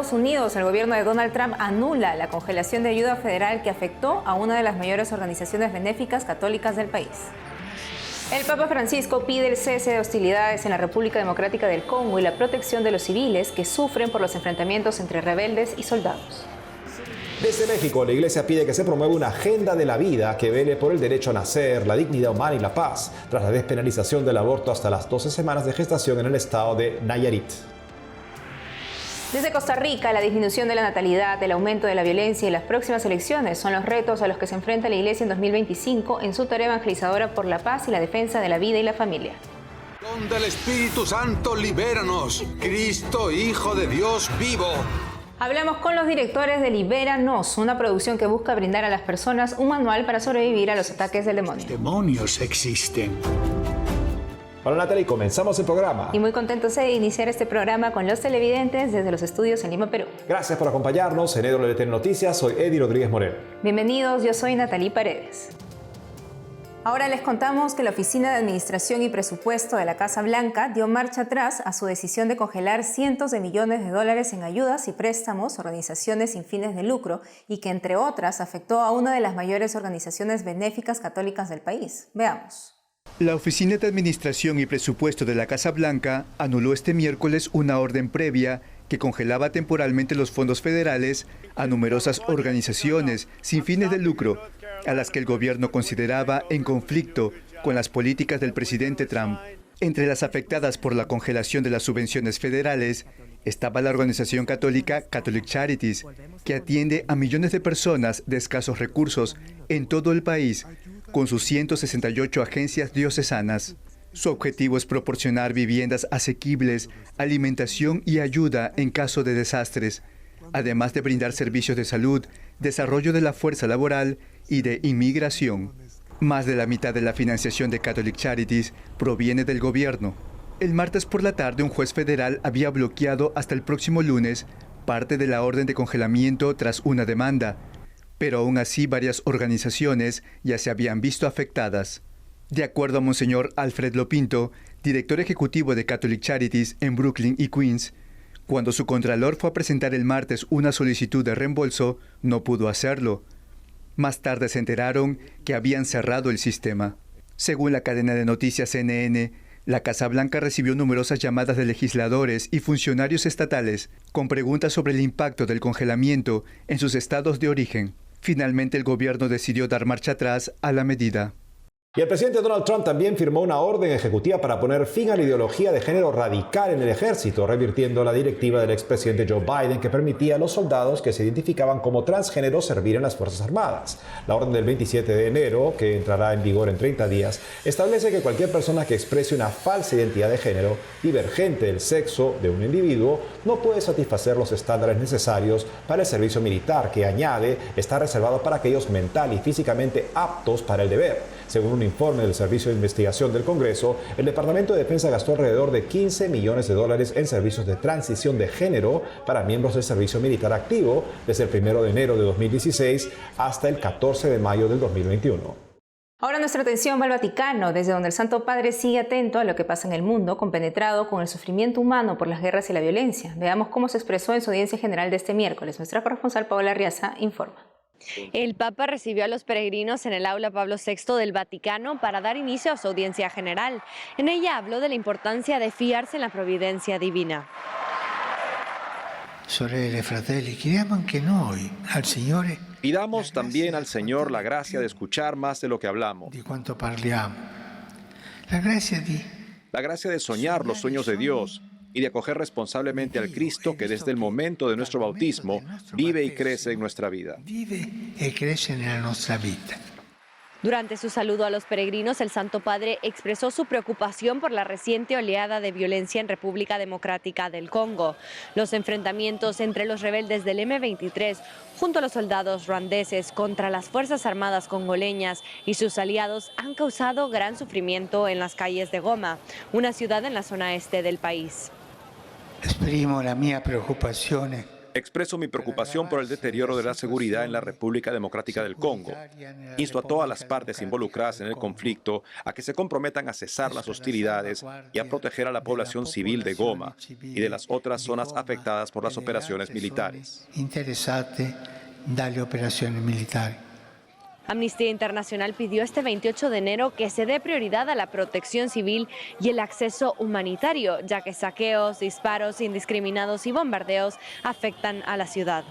Estados Unidos, el gobierno de Donald Trump anula la congelación de ayuda federal que afectó a una de las mayores organizaciones benéficas católicas del país. El Papa Francisco pide el cese de hostilidades en la República Democrática del Congo y la protección de los civiles que sufren por los enfrentamientos entre rebeldes y soldados. Desde México, la Iglesia pide que se promueva una agenda de la vida que vele por el derecho a nacer, la dignidad humana y la paz, tras la despenalización del aborto hasta las 12 semanas de gestación en el estado de Nayarit. Desde Costa Rica, la disminución de la natalidad, el aumento de la violencia y las próximas elecciones son los retos a los que se enfrenta la Iglesia en 2025 en su tarea evangelizadora por la paz y la defensa de la vida y la familia. Don del Espíritu Santo, libéranos, Cristo, Hijo de Dios vivo. Hablamos con los directores de Libéranos, una producción que busca brindar a las personas un manual para sobrevivir a los ataques del demonio. Demonios existen. Hola Natalie, comenzamos el programa. Y muy contentos de iniciar este programa con los televidentes desde los estudios en Lima, Perú. Gracias por acompañarnos en EWTN Noticias. Soy Eddie Rodríguez Moreno. Bienvenidos, yo soy Natalie Paredes. Ahora les contamos que la Oficina de Administración y Presupuesto de la Casa Blanca dio marcha atrás a su decisión de congelar cientos de millones de dólares en ayudas y préstamos a organizaciones sin fines de lucro y que, entre otras, afectó a una de las mayores organizaciones benéficas católicas del país. Veamos. La Oficina de Administración y Presupuesto de la Casa Blanca anuló este miércoles una orden previa que congelaba temporalmente los fondos federales a numerosas organizaciones sin fines de lucro, a las que el gobierno consideraba en conflicto con las políticas del presidente Trump. Entre las afectadas por la congelación de las subvenciones federales estaba la organización católica Catholic Charities, que atiende a millones de personas de escasos recursos en todo el país, con sus 168 agencias diocesanas. Su objetivo es proporcionar viviendas asequibles, alimentación y ayuda en caso de desastres, además de brindar servicios de salud, desarrollo de la fuerza laboral y de inmigración. Más de la mitad de la financiación de Catholic Charities proviene del gobierno. El martes por la tarde, un juez federal había bloqueado hasta el próximo lunes parte de la orden de congelamiento tras una demanda, pero aún así varias organizaciones ya se habían visto afectadas. De acuerdo a Monseñor Alfred Lopinto, director ejecutivo de Catholic Charities en Brooklyn y Queens, cuando su contralor fue a presentar el martes una solicitud de reembolso, no pudo hacerlo. Más tarde se enteraron que habían cerrado el sistema. Según la cadena de noticias CNN, la Casa Blanca recibió numerosas llamadas de legisladores y funcionarios estatales con preguntas sobre el impacto del congelamiento en sus estados de origen. Finalmente, el gobierno decidió dar marcha atrás a la medida. Y el presidente Donald Trump también firmó una orden ejecutiva para poner fin a la ideología de género radical en el ejército, revirtiendo la directiva del expresidente Joe Biden que permitía a los soldados que se identificaban como transgénero servir en las Fuerzas Armadas. La orden del 27 de enero, que entrará en vigor en 30 días, establece que cualquier persona que exprese una falsa identidad de género divergente del sexo de un individuo no puede satisfacer los estándares necesarios para el servicio militar, que añade está reservado para aquellos mental y físicamente aptos para el deber. Según un informe del Servicio de Investigación del Congreso, el Departamento de Defensa gastó alrededor de $15 millones en servicios de transición de género para miembros del servicio militar activo desde el 1 de enero de 2016 hasta el 14 de mayo del 2021. Ahora nuestra atención va al Vaticano, desde donde el Santo Padre sigue atento a lo que pasa en el mundo, compenetrado con el sufrimiento humano por las guerras y la violencia. Veamos cómo se expresó en su audiencia general de este miércoles. Nuestra corresponsal Paola Arriaza informa. El Papa recibió a los peregrinos en el Aula Pablo VI del Vaticano para dar inicio a su audiencia general. En ella habló de la importancia de fiarse en la providencia divina. Sorelle e fratelli, chiediamo anche noi al Signore Pidamos también al Señor la gracia de escuchar más de lo que hablamos, di quanto parliamo. la gracia de soñar los sueños de Dios y de acoger responsablemente al Cristo que desde el momento de nuestro bautismo vive y crece en nuestra vida. Vive e cresce nella nostra vita. Durante su saludo a los peregrinos, el Santo Padre expresó su preocupación por la reciente oleada de violencia en República Democrática del Congo. Los enfrentamientos entre los rebeldes del M23 junto a los soldados ruandeses contra las Fuerzas Armadas congoleñas y sus aliados han causado gran sufrimiento en las calles de Goma, una ciudad en la zona este del país. Esprimo la mia preoccupazione Expreso mi preocupación por el deterioro de la seguridad en la República Democrática del Congo. Insto a todas las partes involucradas en el conflicto a que se comprometan a cesar las hostilidades y a proteger a la población civil de Goma y de las otras zonas afectadas por las operaciones militares. Amnistía Internacional pidió este 28 de enero que se dé prioridad a la protección civil y el acceso humanitario, ya que saqueos, disparos indiscriminados y bombardeos afectan a la ciudad.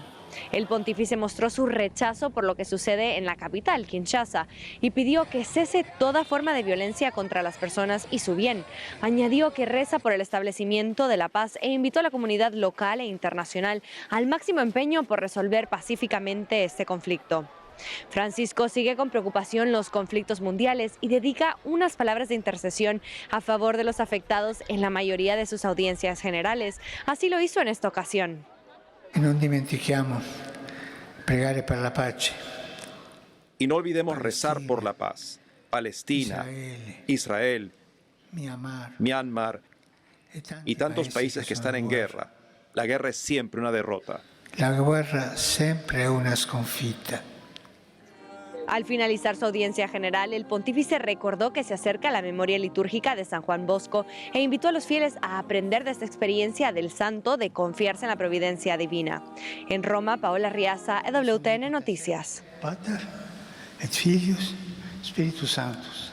El pontífice mostró su rechazo por lo que sucede en la capital, Kinshasa, y pidió que cese toda forma de violencia contra las personas y su bien. Añadió que reza por el establecimiento de la paz e invitó a la comunidad local e internacional al máximo empeño por resolver pacíficamente este conflicto. Francisco sigue con preocupación los conflictos mundiales y dedica unas palabras de intercesión a favor de los afectados en la mayoría de sus audiencias generales. Así lo hizo en esta ocasión. No dimentichiamo pregare per la pace. Y no olvidemos rezar por la paz. Palestina, Israel, Myanmar y tantos países que están en guerra. La guerra es siempre una derrota. La guerra siempre es una sconfitta. Al finalizar su audiencia general, el pontífice recordó que se acerca la memoria litúrgica de San Juan Bosco e invitó a los fieles a aprender de esta experiencia del santo de confiarse en la providencia divina. En Roma, Paola Riaza, EWTN Noticias. Pater et Filius Spiritus Sanctus.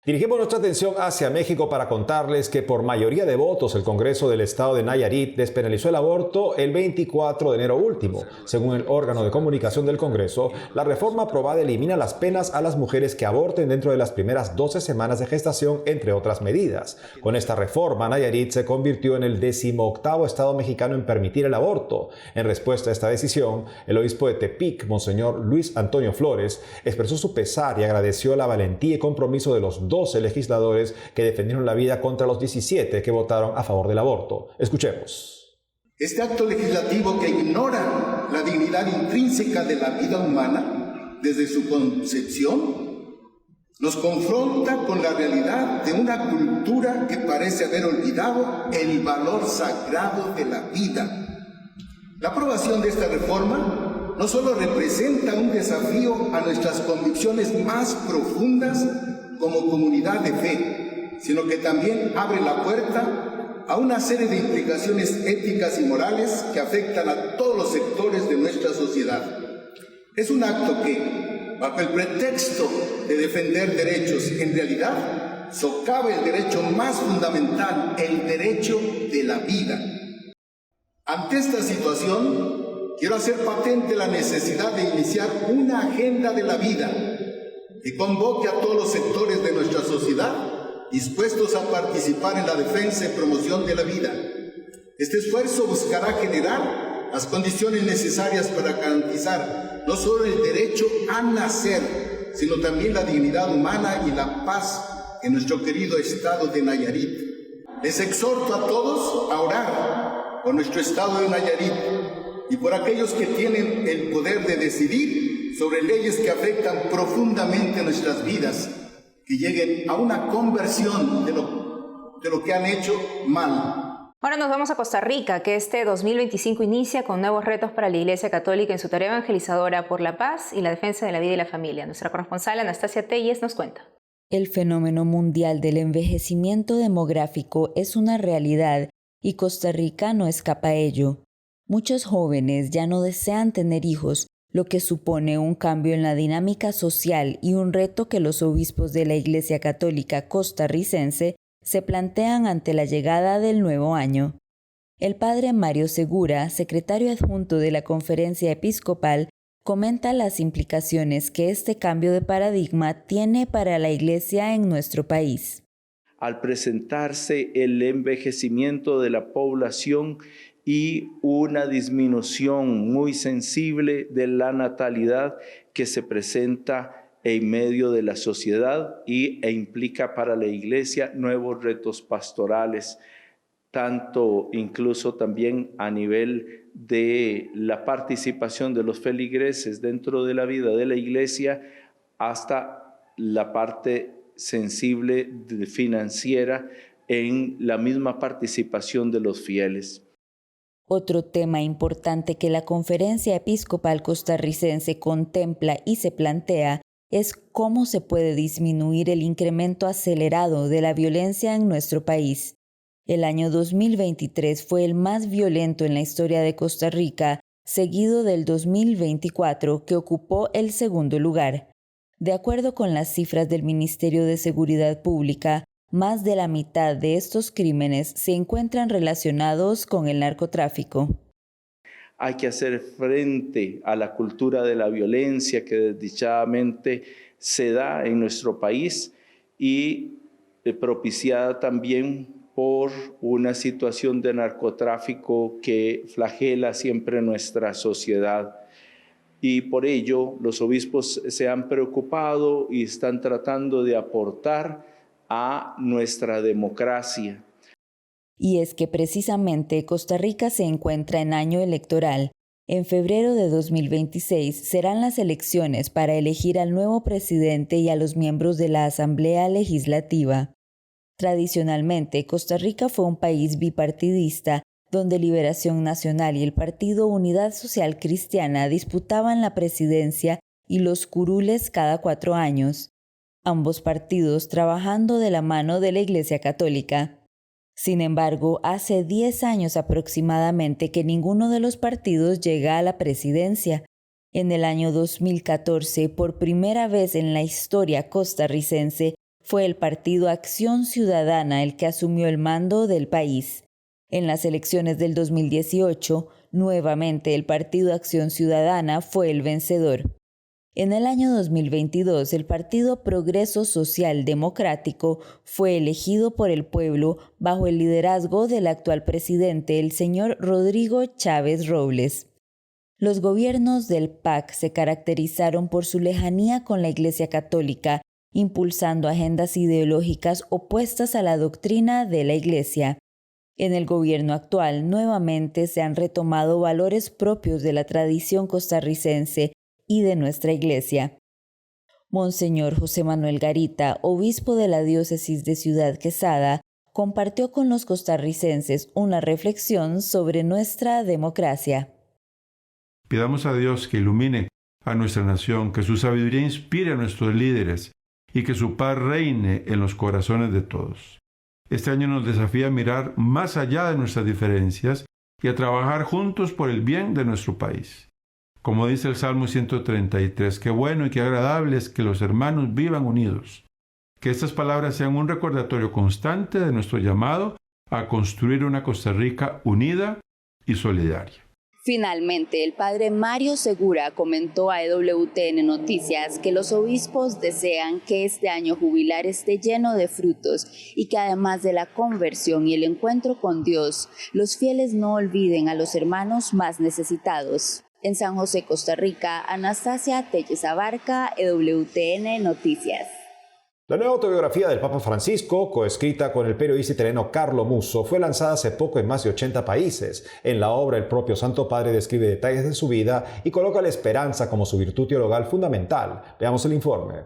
Dirigimos nuestra atención hacia México para contarles que por mayoría de votos el Congreso del Estado de Nayarit despenalizó el aborto el 24 de enero último. Según el órgano de comunicación del Congreso, la reforma aprobada elimina las penas a las mujeres que aborten dentro de las primeras 12 semanas de gestación, entre otras medidas. Con esta reforma, Nayarit se convirtió en el 18º estado mexicano en permitir el aborto. En respuesta a esta decisión, el obispo de Tepic, Monseñor Luis Antonio Flores, expresó su pesar y agradeció la valentía y compromiso de los 12 legisladores que defendieron la vida contra los 17 que votaron a favor del aborto. Escuchemos. Este acto legislativo que ignora la dignidad intrínseca de la vida humana desde su concepción nos confronta con la realidad de una cultura que parece haber olvidado el valor sagrado de la vida. La aprobación de esta reforma no solo representa un desafío a nuestras convicciones más profundas como comunidad de fe, sino que también abre la puerta a una serie de implicaciones éticas y morales que afectan a todos los sectores de nuestra sociedad. Es un acto que, bajo el pretexto de defender derechos, en realidad socava el derecho más fundamental, el derecho de la vida. Ante esta situación, quiero hacer patente la necesidad de iniciar una agenda de la vida que convoque a todos los sectores de nuestra sociedad dispuestos a participar en la defensa y promoción de la vida. Este esfuerzo buscará generar las condiciones necesarias para garantizar no solo el derecho a nacer, sino también la dignidad humana y la paz en nuestro querido estado de Nayarit. Les exhorto a todos a orar por nuestro estado de Nayarit y por aquellos que tienen el poder de decidir sobre leyes que afectan profundamente nuestras vidas, que lleguen a una conversión de lo que han hecho mal. Ahora nos vamos a Costa Rica, que este 2025 inicia con nuevos retos para la Iglesia Católica en su tarea evangelizadora por la paz y la defensa de la vida y la familia. Nuestra corresponsal Anastasia Telles nos cuenta. El fenómeno mundial del envejecimiento demográfico es una realidad y Costa Rica no escapa a ello. Muchos jóvenes ya no desean tener hijos, lo que supone un cambio en la dinámica social y un reto que los obispos de la Iglesia Católica costarricense se plantean ante la llegada del nuevo año. El padre Mario Segura, secretario adjunto de la Conferencia Episcopal, comenta las implicaciones que este cambio de paradigma tiene para la Iglesia en nuestro país. Al presentarse el envejecimiento de la población y una disminución muy sensible de la natalidad que se presenta en medio de la sociedad e implica para la Iglesia nuevos retos pastorales, tanto incluso también a nivel de la participación de los feligreses dentro de la vida de la Iglesia hasta la parte sensible financiera en la misma participación de los fieles. Otro tema importante que la Conferencia Episcopal Costarricense contempla y se plantea es cómo se puede disminuir el incremento acelerado de la violencia en nuestro país. El año 2023 fue el más violento en la historia de Costa Rica, seguido del 2024, que ocupó el segundo lugar. De acuerdo con las cifras del Ministerio de Seguridad Pública, más de la mitad de estos crímenes se encuentran relacionados con el narcotráfico. Hay que hacer frente a la cultura de la violencia que desdichadamente se da en nuestro país y propiciada también por una situación de narcotráfico que flagela siempre nuestra sociedad. Y por ello los obispos se han preocupado y están tratando de aportar a nuestra democracia. Y es que precisamente Costa Rica se encuentra en año electoral. En febrero de 2026 serán las elecciones para elegir al nuevo presidente y a los miembros de la Asamblea Legislativa. Tradicionalmente, Costa Rica fue un país bipartidista, donde Liberación Nacional y el Partido Unidad Social Cristiana disputaban la presidencia y los curules cada 4 años, ambos partidos trabajando de la mano de la Iglesia Católica. Sin embargo, hace 10 años aproximadamente que ninguno de los partidos llega a la presidencia. En el año 2014, por primera vez en la historia costarricense, fue el Partido Acción Ciudadana el que asumió el mando del país. En las elecciones del 2018, nuevamente el Partido Acción Ciudadana fue el vencedor. En el año 2022, el Partido Progreso Social Democrático fue elegido por el pueblo bajo el liderazgo del actual presidente, el señor Rodrigo Chávez Robles. Los gobiernos del PAC se caracterizaron por su lejanía con la Iglesia Católica, impulsando agendas ideológicas opuestas a la doctrina de la Iglesia. En el gobierno actual, nuevamente se han retomado valores propios de la tradición costarricense y de nuestra Iglesia. Monseñor José Manuel Garita, obispo de la diócesis de Ciudad Quesada, compartió con los costarricenses una reflexión sobre nuestra democracia. Pidamos a Dios que ilumine a nuestra nación, que su sabiduría inspire a nuestros líderes y que su paz reine en los corazones de todos. Este año nos desafía a mirar más allá de nuestras diferencias y a trabajar juntos por el bien de nuestro país. Como dice el Salmo 133, qué bueno y qué agradable es que los hermanos vivan unidos. Que estas palabras sean un recordatorio constante de nuestro llamado a construir una Costa Rica unida y solidaria. Finalmente, el padre Mario Segura comentó a EWTN Noticias que los obispos desean que este año jubilar esté lleno de frutos y que además de la conversión y el encuentro con Dios, los fieles no olviden a los hermanos más necesitados. En San José, Costa Rica, Anastasia Telles Abarca, EWTN Noticias. La nueva autobiografía del Papa Francisco, coescrita con el periodista italiano Carlo Musso, fue lanzada hace poco en más de 80 países. En la obra, el propio Santo Padre describe detalles de su vida y coloca la esperanza como su virtud teologal fundamental. Veamos el informe.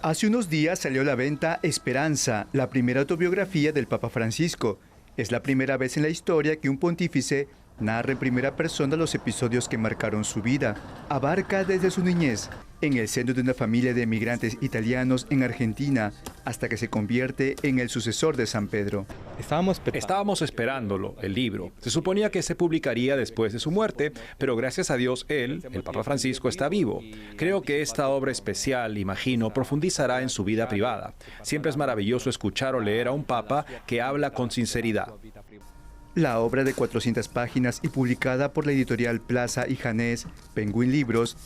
Hace unos días salió a la venta Esperanza, la primera autobiografía del Papa Francisco. Es la primera vez en la historia que un pontífice narra en primera persona los episodios que marcaron su vida. Abarca desde su niñez, en el seno de una familia de emigrantes italianos en Argentina, hasta que se convierte en el sucesor de San Pedro. Estábamos esperándolo, el libro. Se suponía que se publicaría después de su muerte, pero gracias a Dios él, el Papa Francisco, está vivo. Creo que esta obra especial, imagino, profundizará en su vida privada. Siempre es maravilloso escuchar o leer a un papa que habla con sinceridad. La obra de 400 páginas y publicada por la editorial Plaza y Janés, Penguin Libros,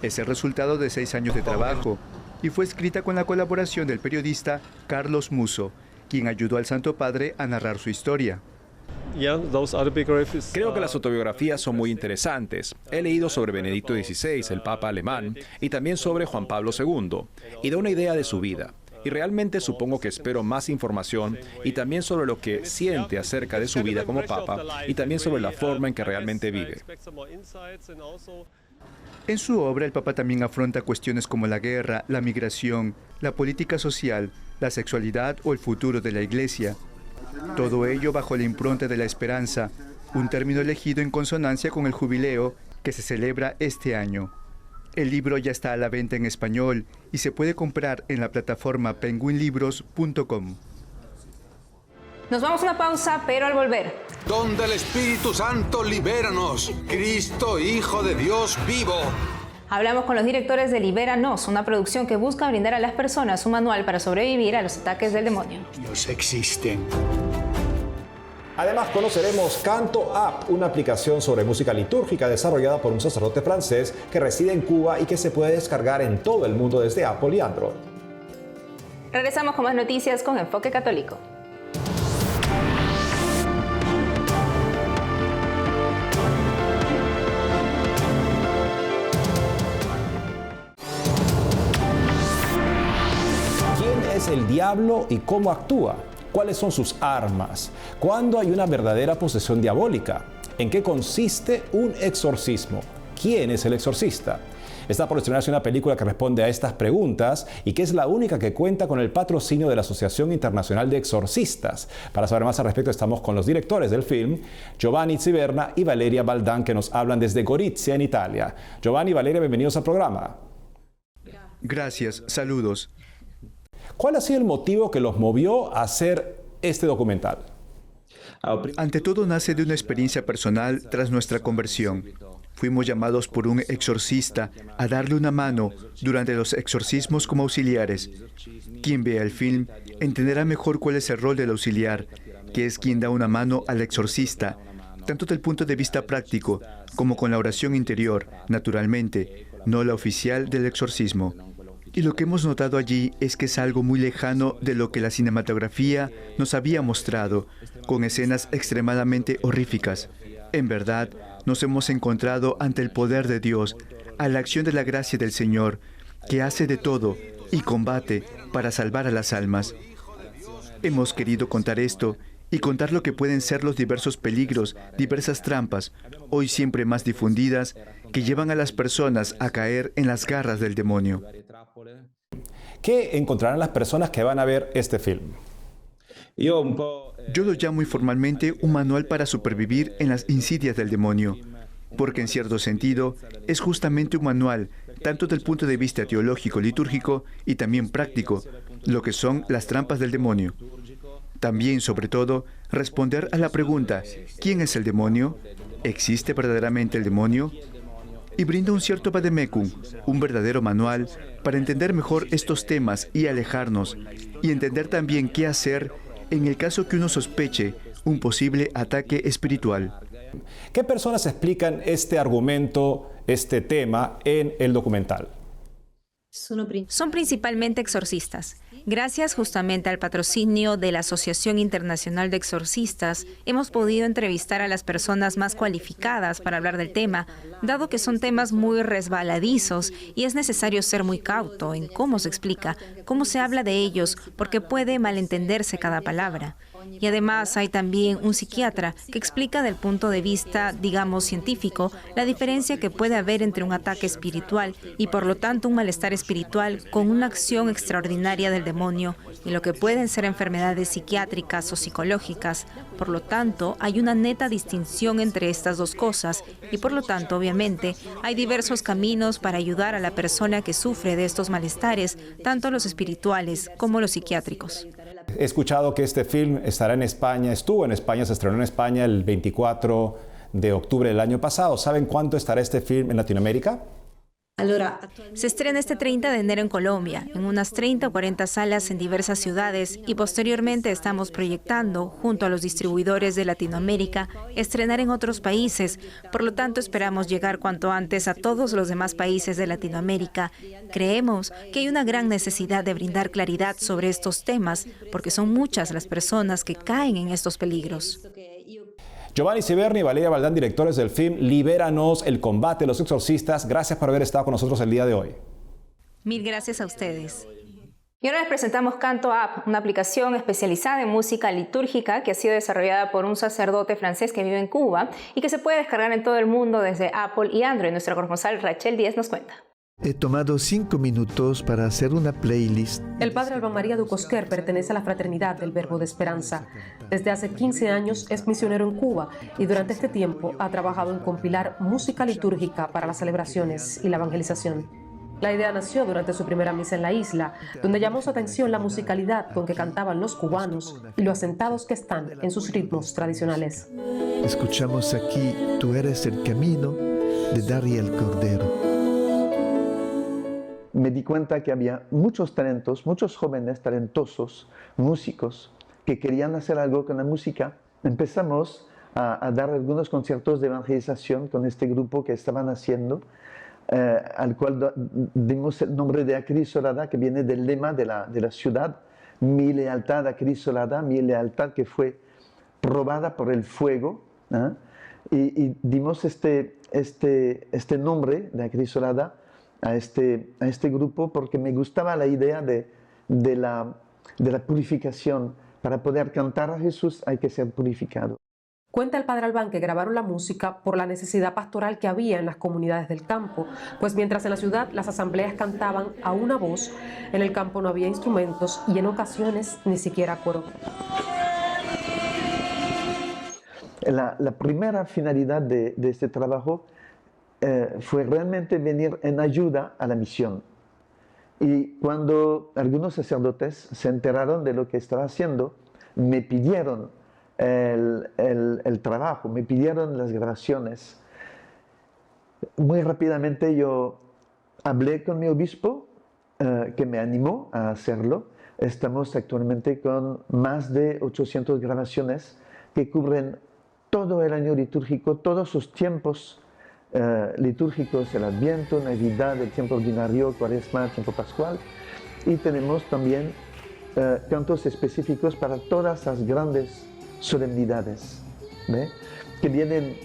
es el resultado de 6 años de trabajo y fue escrita con la colaboración del periodista Carlos Musso, quien ayudó al Santo Padre a narrar su historia. Creo que las autobiografías son muy interesantes. He leído sobre Benedicto XVI, el Papa alemán, y también sobre Juan Pablo II, y da una idea de su vida. Y realmente supongo que espero más información y también sobre lo que siente acerca de su vida como Papa y también sobre la forma en que realmente vive. En su obra, el Papa también afronta cuestiones como la guerra, la migración, la política social, la sexualidad o el futuro de la Iglesia. Todo ello bajo la impronta de la esperanza, un término elegido en consonancia con el jubileo que se celebra este año. El libro ya está a la venta en español y se puede comprar en la plataforma penguinlibros.com. Nos vamos a una pausa, pero al volver. Don del Espíritu Santo, libéranos. Cristo, Hijo de Dios vivo. Hablamos con los directores de Libéranos, una producción que busca brindar a las personas un manual para sobrevivir a los ataques del demonio. Dios existe. Además, conoceremos Canto App, una aplicación sobre música litúrgica desarrollada por un sacerdote francés que reside en Cuba y que se puede descargar en todo el mundo desde Apple y Android. Regresamos con más noticias con Enfoque Católico. ¿Quién es el diablo y cómo actúa? ¿Cuáles son sus armas? ¿Cuándo hay una verdadera posesión diabólica? ¿En qué consiste un exorcismo? ¿Quién es el exorcista? Está por estrenarse una película que responde a estas preguntas y que es la única que cuenta con el patrocinio de la Asociación Internacional de Exorcistas. Para saber más al respecto estamos con los directores del film, Giovanni Ziberna y Valeria Baldan, que nos hablan desde Gorizia, en Italia. Giovanni y Valeria, bienvenidos al programa. Gracias, saludos. ¿Cuál ha sido el motivo que los movió a hacer este documental? Ante todo nace de una experiencia personal tras nuestra conversión. Fuimos llamados por un exorcista a darle una mano durante los exorcismos como auxiliares. Quien vea el film entenderá mejor cuál es el rol del auxiliar, que es quien da una mano al exorcista, tanto desde el punto de vista práctico como con la oración interior, naturalmente, no la oficial del exorcismo. Y lo que hemos notado allí es que es algo muy lejano de lo que la cinematografía nos había mostrado, con escenas extremadamente horríficas. En verdad, nos hemos encontrado ante el poder de Dios, a la acción de la gracia del Señor, que hace de todo y combate para salvar a las almas. Hemos querido contar esto y contar lo que pueden ser los diversos peligros, diversas trampas, hoy siempre más difundidas, que llevan a las personas a caer en las garras del demonio. ¿Qué encontrarán las personas que van a ver este film? Yo lo llamo informalmente un manual para supervivir en las insidias del demonio, porque en cierto sentido es justamente un manual, tanto desde el punto de vista teológico, litúrgico y también práctico, lo que son las trampas del demonio. También, sobre todo, responder a la pregunta, ¿quién es el demonio? ¿Existe verdaderamente el demonio? Y brinda un cierto vademecum, un verdadero manual, para entender mejor estos temas y alejarnos, y entender también qué hacer en el caso que uno sospeche un posible ataque espiritual. ¿Qué personas explican este argumento, este tema en el documental? Son principalmente exorcistas. Gracias justamente al patrocinio de la Asociación Internacional de Exorcistas, hemos podido entrevistar a las personas más cualificadas para hablar del tema, dado que son temas muy resbaladizos y es necesario ser muy cauto en cómo se explica, cómo se habla de ellos, porque puede malentenderse cada palabra. Y además hay también un psiquiatra que explica del punto de vista, digamos, científico, la diferencia que puede haber entre un ataque espiritual y por lo tanto un malestar espiritual con una acción extraordinaria del demonio y lo que pueden ser enfermedades psiquiátricas o psicológicas. Por lo tanto, hay una neta distinción entre estas dos cosas y por lo tanto, obviamente, hay diversos caminos para ayudar a la persona que sufre de estos malestares, tanto los espirituales como los psiquiátricos. He escuchado que este film estará en España, estuvo en España, se estrenó en España el 24 de octubre del año pasado. ¿Saben cuánto estará este film en Latinoamérica? Se estrena este 30 de enero en Colombia, en unas 30 o 40 salas en diversas ciudades y posteriormente estamos proyectando, junto a los distribuidores de Latinoamérica, estrenar en otros países. Por lo tanto, esperamos llegar cuanto antes a todos los demás países de Latinoamérica. Creemos que hay una gran necesidad de brindar claridad sobre estos temas, porque son muchas las personas que caen en estos peligros. Giovanni Ziberna y Valeria Baldan, directores del film Libéranos, el combate de los exorcistas. Gracias por haber estado con nosotros el día de hoy. Mil gracias a ustedes. Y ahora les presentamos Canto App, una aplicación especializada en música litúrgica que ha sido desarrollada por un sacerdote francés que vive en Cuba y que se puede descargar en todo el mundo desde Apple y Android. Nuestra corresponsal Rachel Díez nos cuenta. He tomado 5 minutos para hacer una playlist. El padre Alban María Ducosquer pertenece a la Fraternidad del Verbo de Esperanza. Desde hace 15 años es misionero en Cuba y durante este tiempo ha trabajado en compilar música litúrgica para las celebraciones y la evangelización. La idea nació durante su primera misa en la isla, donde llamó su atención la musicalidad con que cantaban los cubanos y lo asentados que están en sus ritmos tradicionales. Escuchamos aquí Tú eres el camino de Dariel Cordero. Me di cuenta que había muchos talentos, muchos jóvenes talentosos, músicos, que querían hacer algo con la música. Empezamos a dar algunos conciertos de evangelización con este grupo que estaban haciendo, al cual dimos el nombre de Acrisolada, que viene del lema de la ciudad, mi lealtad acrisolada, mi lealtad que fue probada por el fuego, y dimos este nombre de Acrisolada a este grupo porque me gustaba la idea de la purificación. Para poder cantar a Jesús hay que ser purificado. Cuenta el padre Alban que grabaron la música por la necesidad pastoral que había en las comunidades del campo, pues mientras en la ciudad las asambleas cantaban a una voz, en el campo no había instrumentos y en ocasiones ni siquiera coro. La primera finalidad de este trabajo fue realmente venir en ayuda a la misión. Y cuando algunos sacerdotes se enteraron de lo que estaba haciendo, me pidieron el trabajo, me pidieron las grabaciones. Muy rápidamente yo hablé con mi obispo, que me animó a hacerlo. Estamos actualmente con más de 800 grabaciones que cubren todo el año litúrgico, todos sus tiempos litúrgicos, el Adviento, Navidad, el tiempo ordinario, Cuaresma, tiempo pascual, y tenemos también cantos específicos para todas las grandes solemnidades, que vienen,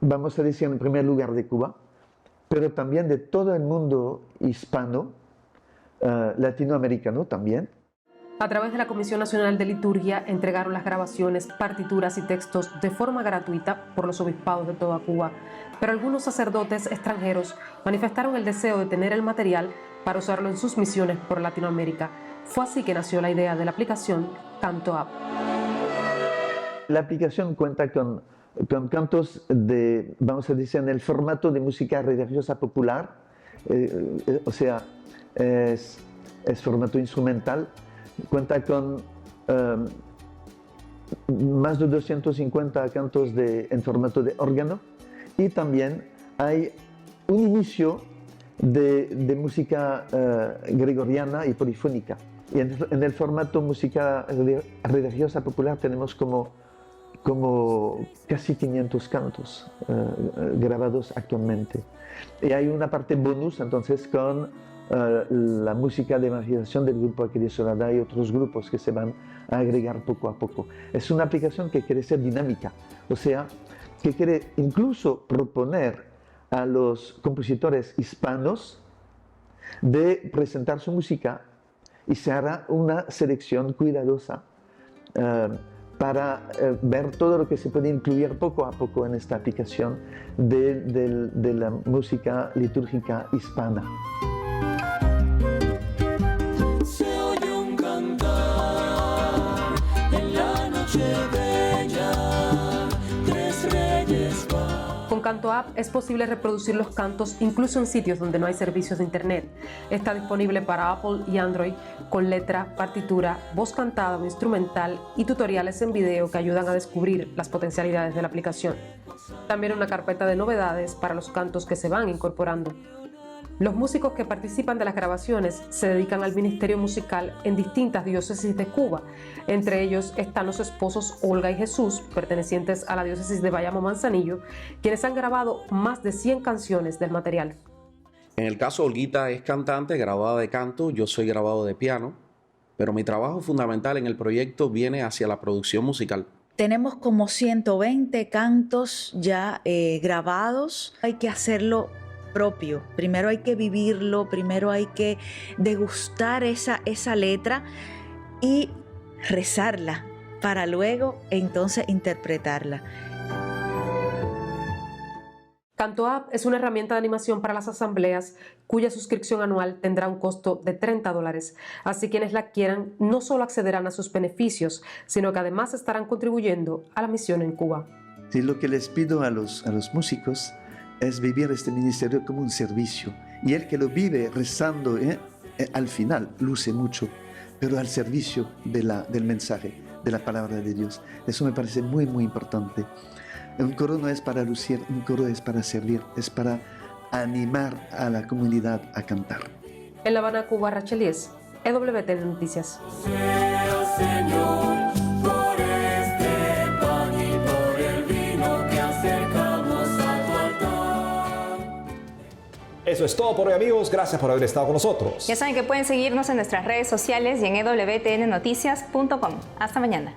vamos a decir, en primer lugar de Cuba, pero también de todo el mundo hispano, latinoamericano también. A través de la Comisión Nacional de Liturgia entregaron las grabaciones, partituras y textos de forma gratuita por los obispados de toda Cuba, pero algunos sacerdotes extranjeros manifestaron el deseo de tener el material para usarlo en sus misiones por Latinoamérica. Fue así que nació la idea de la aplicación Canto App. La aplicación cuenta con cantos de, vamos a decir, en el formato de música religiosa popular, o sea, es formato instrumental. Cuenta con más de 250 cantos en formato de órgano, y también hay un inicio de música gregoriana y polifónica. Y en el formato música religiosa popular tenemos como casi 500 cantos grabados actualmente. Y hay una parte bonus entonces con la música de evangelización del grupo Acrisolada y otros grupos que se van a agregar poco a poco. Es una aplicación que quiere ser dinámica, o sea, que quiere incluso proponer a los compositores hispanos de presentar su música, y se hará una selección cuidadosa para ver todo lo que se puede incluir poco a poco en esta aplicación de la música litúrgica hispana. Se oye un cantar en la noche bella, tres reyes van. Con Canto App es posible reproducir los cantos incluso en sitios donde no hay servicios de internet. Está disponible para Apple y Android con letra, partitura, voz cantada o instrumental y tutoriales en video que ayudan a descubrir las potencialidades de la aplicación. También una carpeta de novedades para los cantos que se van incorporando. Los músicos que participan de las grabaciones se dedican al ministerio musical en distintas diócesis de Cuba. Entre ellos están los esposos Olga y Jesús, pertenecientes a la diócesis de Bayamo Manzanillo, quienes han grabado más de 100 canciones del material. En el caso, Olguita es cantante, grabada de canto, yo soy grabado de piano, pero mi trabajo fundamental en el proyecto viene hacia la producción musical. Tenemos como 120 cantos ya grabados, hay que hacerlo propio. Primero hay que vivirlo, primero hay que degustar esa letra y rezarla para luego entonces interpretarla. Canto App es una herramienta de animación para las asambleas cuya suscripción anual tendrá un costo de $30. Así quienes la quieran no solo accederán a sus beneficios, sino que además estarán contribuyendo a la misión en Cuba. Sí, lo que les pido a los músicos es vivir este ministerio como un servicio. Y el que lo vive rezando, al final luce mucho, pero al servicio del mensaje, de la palabra de Dios. Eso me parece muy, muy importante. Un coro no es para lucir, un coro es para servir, es para animar a la comunidad a cantar. En La Habana, Cuba, Rachel Ies, EWTN Noticias. Señor, por este pan y por el vino que acercamos a tu altar. Eso es todo por hoy, amigos. Gracias por haber estado con nosotros. Ya saben que pueden seguirnos en nuestras redes sociales y en ewtnnoticias.com. Hasta mañana.